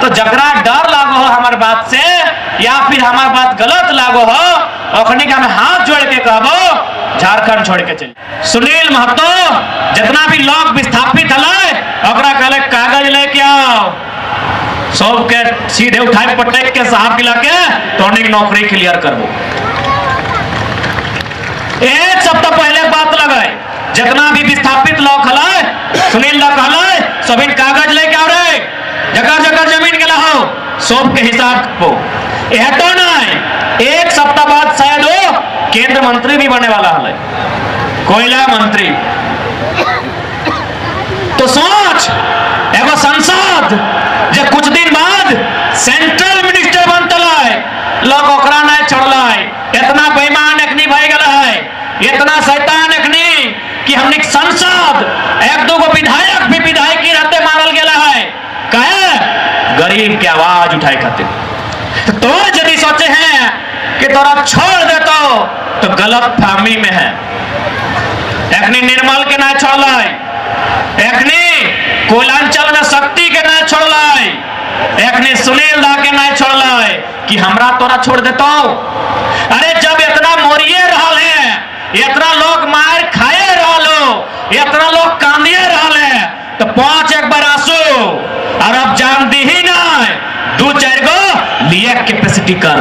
तो जकरा डर लागो हो हमार बात से या फिर हमार बात गलत लागो हो अखनी के हमें हाथ जोड़ के कहबो झारखंड छोड़ के चल। सुनील महतो जितना भी लोग विस्थापित हले ओकरा कहले कागज लेके आओ, सब के सीधे उठाए पटक के साहब पिला के तोनी नौकरी क्लियर करबो। एक सप्ताह पहले बात लगे जितना भी विस्थापित लोग हले सुनील दा कहले सभी कागज लेके आओ रे, जगह जगह जमीन के लाओ, सब के हिसाब को यह तो नहीं। एक सप्ताह बाद शायद वो केंद्र मंत्री भी बनने वाला है, कोयला मंत्री। तो सोच एगो संसद जो कुछ दिन बाद सेंट्रल मिनिस्टर बनता है, लोग ओकरा नहीं छोड़ला है। इतना बेईमान अखनी भाई गला है, इतना शैतान अखनी कि हमने संसद एक दो गो विधायक भी विधायकी रहते मारल गया है, कहे गरीब की आवाज उठाए खातिर। तो यदि सोचे हैं कि तोरा छोड़ दे तो गलत फहमी में है। एकनी निर्मल के ना छोड़ला, एकनी कोयलांचल में शक्ति के ना छोड़ला, एकनी सुनील दा के ना छोड़ला कि हमरा तोरा छोड़ देतो। अरे जब इतना मोरिए रहल है, इतना लोग मार खाए रहलो, इतना लोग कांदिए रहले, तो 5 एक बार आंसू और अब जान दी ही ना 2-4 गो लिए कैपेसिटी कर।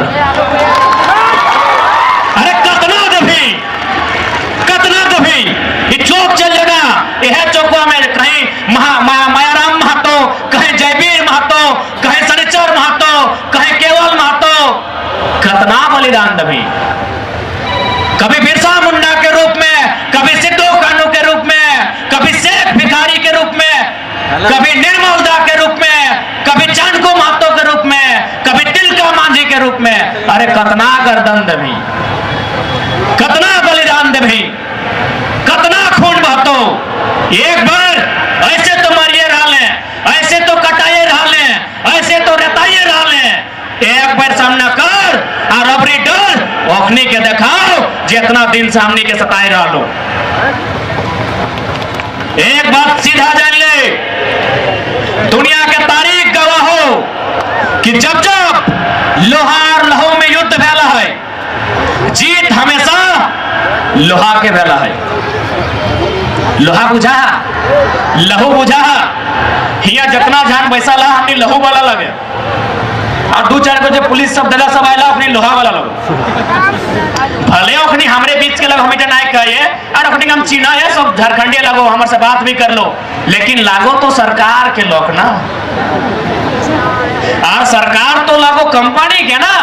अरे कतना दभी ये चौक चल जाएगा, यह चौकवा में कहीं मायाराम महतो, कहीं जयवीर महतो, कहीं शनिचर महतो, कहीं केवल महतो, कतना बलिदान दभी। कभी बिरसा मुंडा के रूप में, कभी सिद्धू कानू के रूप में, कभी शेख भिखारी के रूप में, कभी निर्मल दा के रूप में, कभी चांदको महतो के रूप में, कभी तिलका मांझी के रूप में। अरे कतना गर्दन दभी, कतना बलिदान दभी, कतना खून बहतो। एक बार ऐसे तो मरिए रहले, ऐसे तो कटाइए रहले, ऐसे तो रेताइए रहले, एक बार सामना कर और अबरी डर ओखनी के दिखाओ जितना दिन सामने के सताए रहलो। एक बात सीधा जान ले, दुनिया के तारीख गवाह हो कि जब जब लोहा और लहू में युद्ध भेला है, जीत हमेशा लोहा के भेला है। लोहा बुझा, लहू बुझा, हिया जितना जान पैसा ला हमने लहू वाला लगे और 2-4 गो जो पुलिस सब दला सब आयला अपनी लोहा वाला लोग। भले ओखनी हमरे बीच के लोग हमें नहीं कहे और ओखनी हम चीना है सब झारखंडी लगो, हमारे से बात भी कर लो, लेकिन लागो तो सरकार के लोग ना, और सरकार तो लागो कंपनी के ना।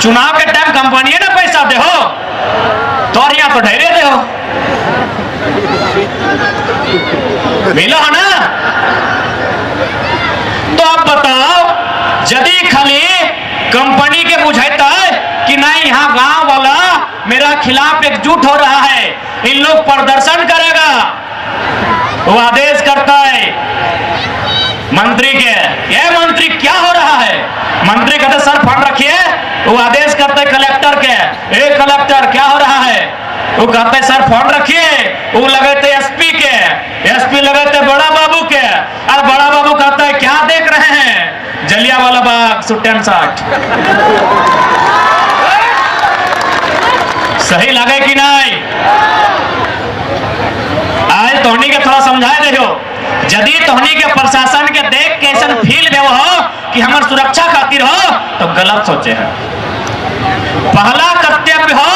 चुनाव के टाइम कंपनी ना पैसा दे हो तो और यहाँ तो ढेरे दे हो, मिलो है ना। तो अब बताओ यदि खाली कंपनी के बुझाता है कि नहीं यहाँ गांव वाला मेरा खिलाफ एकजुट हो रहा है, इन लोग प्रदर्शन करेगा, वो आदेश करता है मंत्री के, ये मंत्री क्या हो रहा है, मंत्री कहते सर फंड रखिए, वो आदेश करते कलेक्टर के, ए कलेक्टर क्या हो रहा है, वो कहते सर फंड रखिए, वो लगाते एसपी के, एसपी लगाते बड़ा बाबू के, और बड़ा बाबू कहता है क्या देख रहे हैं, जलियांवाला बाग 60। सही लगे कि नहीं? आज तोहनी के थोड़ा समझाए दे, यदि तोहनी के प्रशासन के देख के ऐसा फील में हो कि हमार सुरक्षा खातिर हो तो गलत सोचे हैं। पहला कर्तव्य हो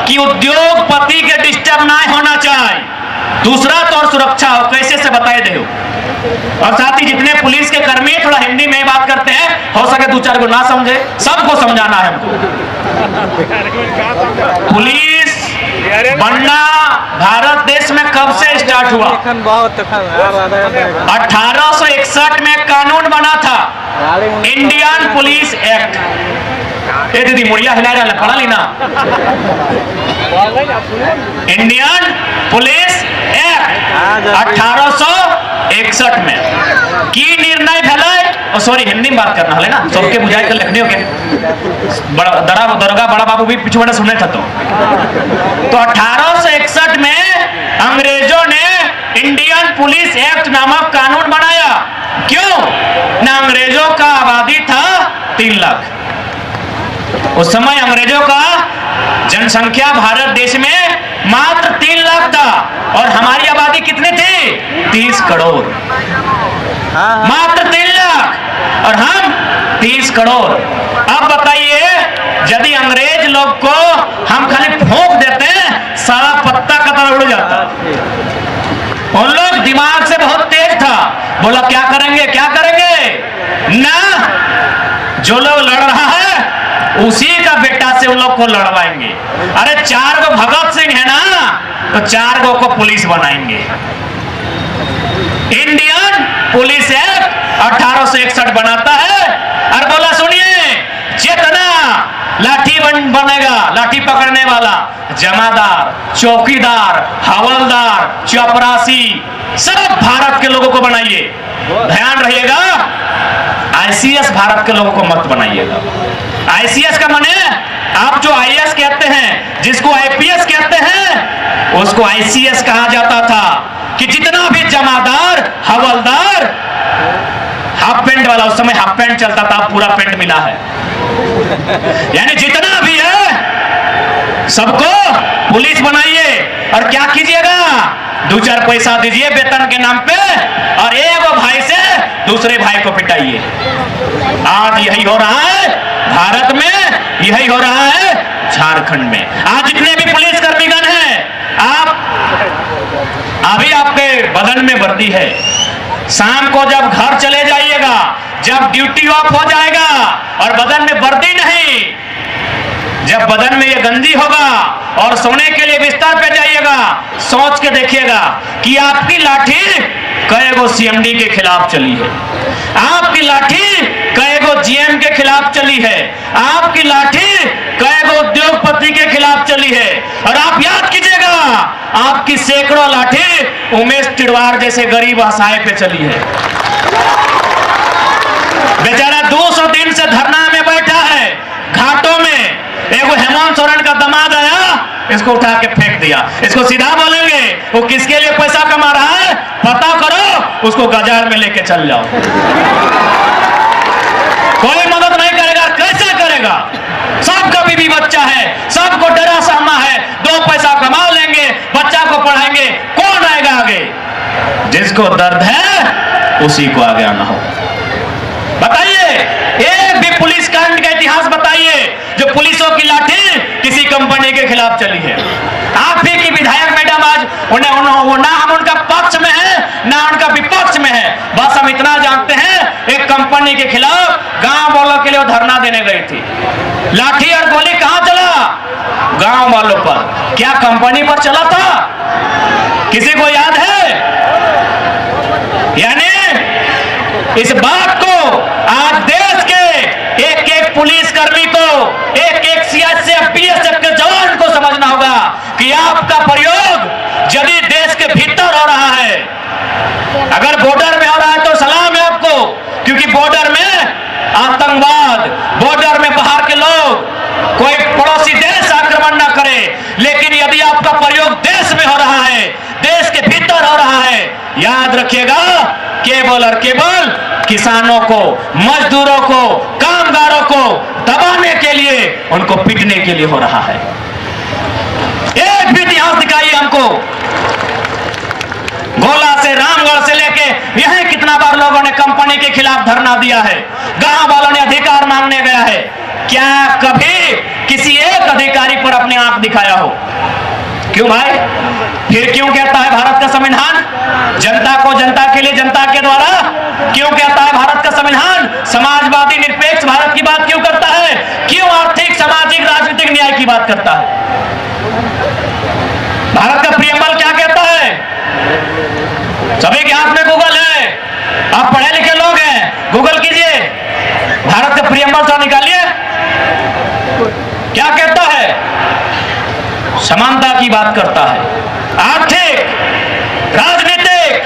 कि उद्योगपति के डिस्टर्ब ना होना चाहिए, दूसरा तो और सुरक्षा हो, कैसे से बताए दे। और साथ ही जितने पुलिस के कर्मी थोड़ा हिंदी में बात करते हैं, हो सके 2-4 को ना समझे, सबको समझाना है हमको। पुलिस बनना भारत देश में कब से स्टार्ट हुआ? 1861 में कानून बना था, इंडियन पुलिस एक्ट। ए दीदी मुड़िया हिला रहा पढ़ा ली ना, इंडियन पुलिस एक्ट 1861 में की निर्णय भेलै। सॉरी हिंदी में बात करना है ना, सबके बुझाई के लिखने के दरोगा बड़ा बाबू भी पिछुआ सुने था। तो 1861 में अंग्रेजों ने इंडियन पुलिस एक्ट नामक कानून बनाया। क्यों ना अंग्रेजों का आबादी था 3 लाख। उस समय अंग्रेजों का जनसंख्या भारत देश में मात्र 3 लाख था और हमारी आबादी कितनी थी? 30 करोड़। मात्र 3 लाख और हम 30 करोड़। अब बताइए, यदि अंग्रेज लोग को हम खाली फूंक देते हैं, सारा पत्ता कतर उड़ जाता। उन लोग दिमाग से बहुत तेज था, बोला क्या करेंगे क्या करेंगे ना, जो लोग लड़ रहा है उसी का बेटा से उन लोग को लड़वाएंगे। अरे 4 गो भगत सिंह है ना, तो 4 गो को पुलिस बनाएंगे। इंडियन पुलिस एक्ट 1861 बनाता है और बोला सुनिए, जितना लाठी बनेगा, लाठी पकड़ने वाला, जमादार, चौकीदार, हवलदार, चपरासी, सब भारत के लोगों को बनाइए। ध्यान रहिएगा, आईसीएस भारत के लोगों को मत बनाइएगा। आईसीएस का माने आप जो आईएएस कहते हैं, जिसको आईपीएस कहते हैं, उसको आईसीएस कहा जाता था। कि जितना भी जमादार, हवलदार, हाफ पैंट वाला, उस समय हाफ पैंट चलता था, पूरा पैंट मिला है, यानी जितना भी है सबको पुलिस बनाइए। और क्या कीजिएगा, 2-4 पैसा दीजिए वेतन के नाम पे और एक भाई से दूसरे भाई को पिटाइए। आज यही हो रहा है भारत में, यही हो रहा है झारखंड में। आज जितने भी पुलिस कर्मीगण हैं, आप अभी आपके बदन में वर्दी है, शाम को जब घर चले जाइएगा, जब ड्यूटी ऑफ हो जाएगा और बदन में वर्दी नहीं, जब बदन में ये गंजी होगा और सोने के लिए बिस्तर पे जाइएगा, सोच के देखिएगा कि आपकी लाठी कई गो सीएमडी के खिलाफ चली है, आपकी लाठी कई गो जीएम के खिलाफ चली है, आपकी लाठी कई गो उद्योगपति के खिलाफ चली है। और आप याद कीजिएगा, आपकी सैकड़ों लाठी उमेश तिवारी जैसे गरीब असहाय पे चली है। बेचारा 200 दिन से धरना में बैठा है घाटों में। एगो हेमंत सोरेन का दामाद आया, इसको उठा के फेंक दिया। इसको सीधा बोलेंगे, वो किसके लिए पैसा कमा रहा है पता करो, उसको बाजार में लेके चल जाओ। कोई मदद नहीं करेगा, कैसे करेगा? सबका बीवी बच्चा है, सबको डरा सहमा है, 2 पैसा कमा लेंगे, बच्चा को पढ़ाएंगे, कौन आएगा आगे? जिसको दर्द है उसी को आगे आना हो। बताइए, एक भी पुलिस कांड का इतिहास बताइए जो पुलिसों की लाठी किसी कंपनी के खिलाफ चली है। आप ही की विधायक मैडम आज ना हम उनका पक्ष में है ना उनका विपक्ष में है, बस हम इतना जानते हैं एक कंपनी के खिलाफ गांव वालों के लिए धरना देने गई थी। लाठी और गोली कहां चला? गांव वालों पर। क्या कंपनी पर चला था? किसी को याद है? यानी इस बात को आज देश के एक पुलिस कर्मी को, एक सीआईएसएफ बीएसएफ के जवान को समझना होगा कि आपका प्रयोग यदि देश के भीतर हो रहा है, अगर बॉर्डर में हो रहा है तो सलाम है आपको, क्योंकि बॉर्डर में आतंकवाद, बॉर्डर में बाहर के लोग, कोई पड़ोसी देश आक्रमण ना करे। लेकिन यदि आपका प्रयोग देश में हो रहा है, देश के भीतर हो रहा है, याद रखिएगा केवल और केवल किसानों को, मजदूरों को, कामगारों को दबाने के लिए, उनको पीटने के लिए हो रहा है। एक भी इतिहास दिखाइए हमको। गोला से, रामगढ़ से लेके यहां कितना बार लोगों ने कंपनी के खिलाफ धरना दिया है, गांव वालों ने अधिकार मांगने गया है। क्या कभी किसी एक अधिकारी पर अपने आंख दिखाया हो? क्यों भाई? फिर क्यों कहता है भारत का संविधान जनता को, जनता के लिए, जनता के द्वारा? क्यों कहता है भारत का संविधान समाजवादी निरपेक्ष भारत की बात क्यों करता है? क्यों आर्थिक, सामाजिक, राजनीतिक न्याय की बात करता है? भारत का प्रियम्बल क्या कहता है? सभी के हाथ में गूगल है, आप पढ़े लिखे लोग हैं, गूगल कीजिए, भारत का प्रियम्बल तो निकालिए। क्या कहता है? समानता की बात करता है, आर्थिक, राजनीतिक,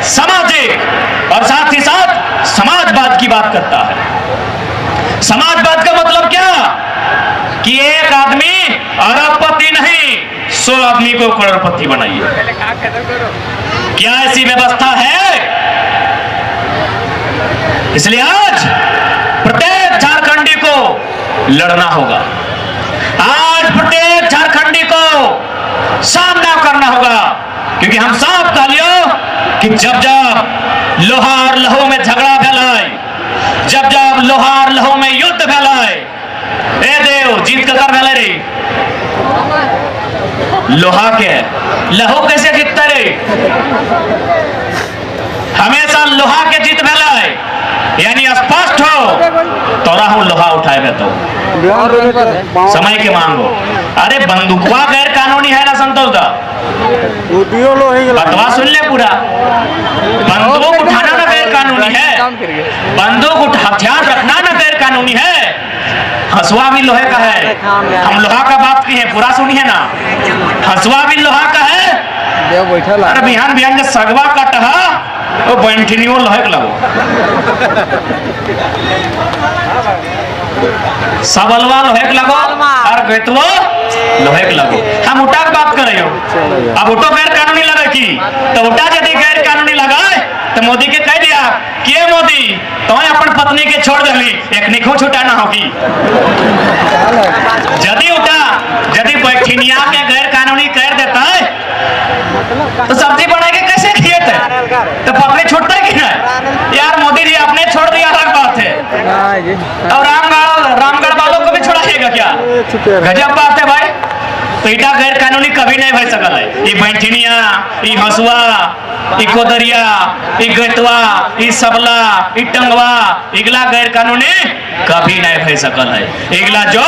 सामाजिक और साथ ही साथ समाजवाद की बात करता है। समाजवाद का मतलब क्या? कि एक आदमी अरबपति नहीं, 100 आदमी को करोड़पति बनाइए। क्या ऐसी व्यवस्था है? इसलिए आज प्रत्येक झारखंडी को लड़ना होगा। आज प्रत्येक झारखंडी को सामना करना होगा, क्योंकि हम सब कहलियो कि जब जब लोहार लहू में झगड़ा फैलाए, जब जब लोहार लहू में युद्ध फैलाए, ए देव जीत कर फैले रे लोहा के लहू कैसे जीतता रे? हमेशा लोहा के जीत फैलाए, यानी स्पष्ट हो तोरा हूं लोहा उठाए तो समय के मांगो। अरे बंदूकवा गैर कानूनी है ना संतोष दा, बतवा सुन ले पूरा। बंदूक उठाना ना गैर कानूनी है, बंदूक हथियार रखना ना गैर कानूनी है। हसुआ भी लोहे का है, हम लोहा का बात की है, पूरा सुनिए ना। हसुआ भी लोहा का है। अरे बिहान बिहान जो सगवा कटहा वो बैंठनियो लोहे के लगो, सबलवा लोहे के लगो और बेतवो लोहे के लगो। हम उठा के बात कर रहे हो, अब उठो गैर कानूनी लगे की तो उठा यदि गैर कानूनी लगाए तो मोदी के कह दिया कि मोदी तो अपन पत्नी के छोड़ दली एक निखो छुटाना होगी। यदि उठा यदि बैठनिया के गैर कानूनी कर देता है तो सब्जी बना के कैसे खिए थे? तो पत्नी छूटता है कि नहीं? यार मोदी जी आपने छोड़ दिया, अलग बात है। और रामगढ़ वालों को भी छुड़ाइएगा क्या? गजब बात है भाई। तो इटा गैर कानूनी कभी नहीं हो सकल है। ये बैंठनिया, ये हंसुआ, ये कोदरिया, ये गतवा, ये सबला, ये टंगवा, इगला गैर कानूनी कभी नहीं हो सकल है। इगला जो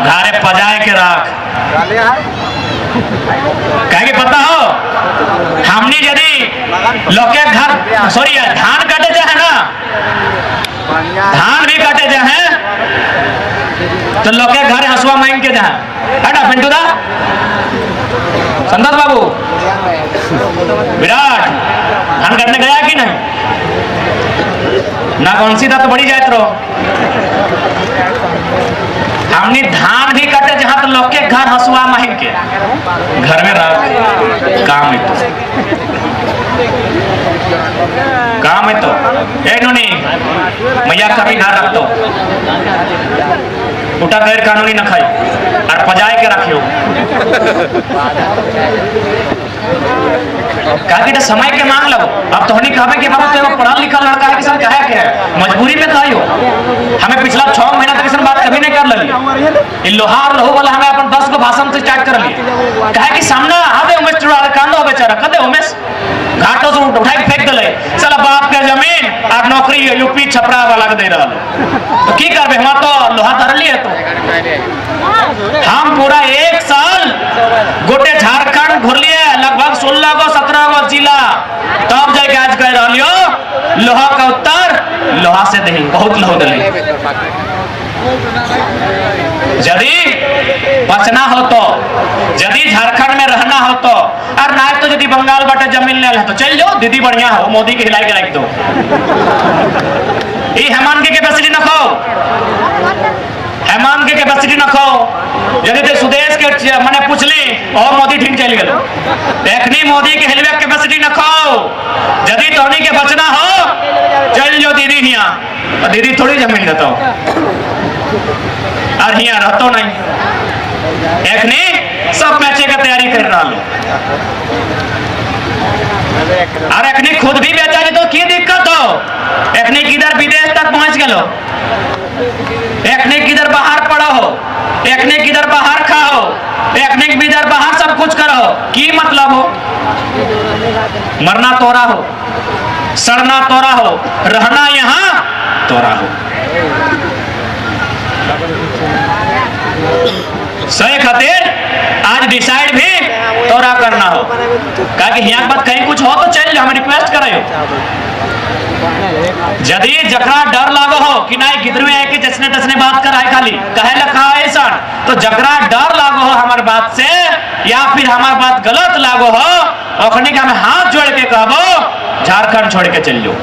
घरे पजाए के रख, कहे पता हो हमने यदि लोके घर सॉरी धान काटे जाए ना, धान भी काटे जाए तो लोके घर हंसुआ मांग के जाए है ना। पिंटू दा, संतोष बाबू, विराट धान काटने गया कि नहीं? ना कौन सी था तो बड़ी जाए रहो। हमने धान भी काटे जहां तो लोग के घर हंसुआ माहिर के घर में रह काम है तो काम है तो ए नोनी मैया कभी घर रख दो, उठा गैर कानूनी न खाई और पजाए के रखियो। कहा समय के मांग लगो। अब तो नहीं कहे कि बाबू तो पढ़ा लिखा लड़का है, किसान कहे के है मजबूरी में कहियो। हमें पिछला 6 महीना तक बात कभी नहीं कर लगी। लोहार लहू वाला हमें अपन 10 को भाषण से स्टार्ट कर लिए, कहे कि सामना आधे उमेश चुड़ा कांदो बेचारा कदे उमेश घाटों से उठा के फेंक दले साला बाप के जमीन और नौकरी यूपी छपरा वाला के दे रहा तो की करबे? हम तो लोहा धर लिए तो हम पूरा 1 साल गोटे झारखंड घुर लिए, लगभग 16 गो 17 गो जिला, तब जाके आज कह रही लोहा का उत्तर लोहा से दही बहुत लोह दली। यदि बचना हो तो, यदि झारखंड में रहना हो तो, और ना तो यदि बंगाल बाटे जमीन ले तो चल जाओ, दीदी बढ़िया हो मोदी के हिलाई के रख दो। ये हेमान के कैपेसिटी न खो, हेमान के कैपेसिटी न खो। यदि तो सुदेश के मैंने पूछली और मोदी ठीक चल गए, एकनी मोदी के हिलवे कैपेसिटी न खो। यदि तोहनी के बचना हो चल जाओ दीदी हिया, दीदी थोड़ी जमीन देता और हिया रहतो नहीं। एकनी सब मैचे का तैयारी कर रहा लो और एकनी खुद भी बेचा तो की दिक्कत हो? एकनी किधर विदेश तक पहुंच गलो, एकनी किधर बाहर पढ़ो हो, एकनी किधर बाहर खाओ, एकनी किधर बाहर सब कुछ करो, की मतलब हो? मरना तोरा हो, सड़ना तोरा हो, रहना यहाँ तोरा हो। सही खातिर आज डिसाइड भी तोरा करना हो, कहा कि यहाँ बात कहीं कुछ हो तो चल जाओ, हम रिक्वेस्ट कर रहे हो। यदि जकरा डर लागो हो कि नहीं किधर में है कि जसने तसने बात कर है खाली कहे लखा ऐसा, तो जकरा डर लागो हो हमारे बात से या फिर हमारी बात गलत लागो हो, ओखने के हमें हाथ जोड़ के कहबो झारखंड छोड़ के चल जाओ।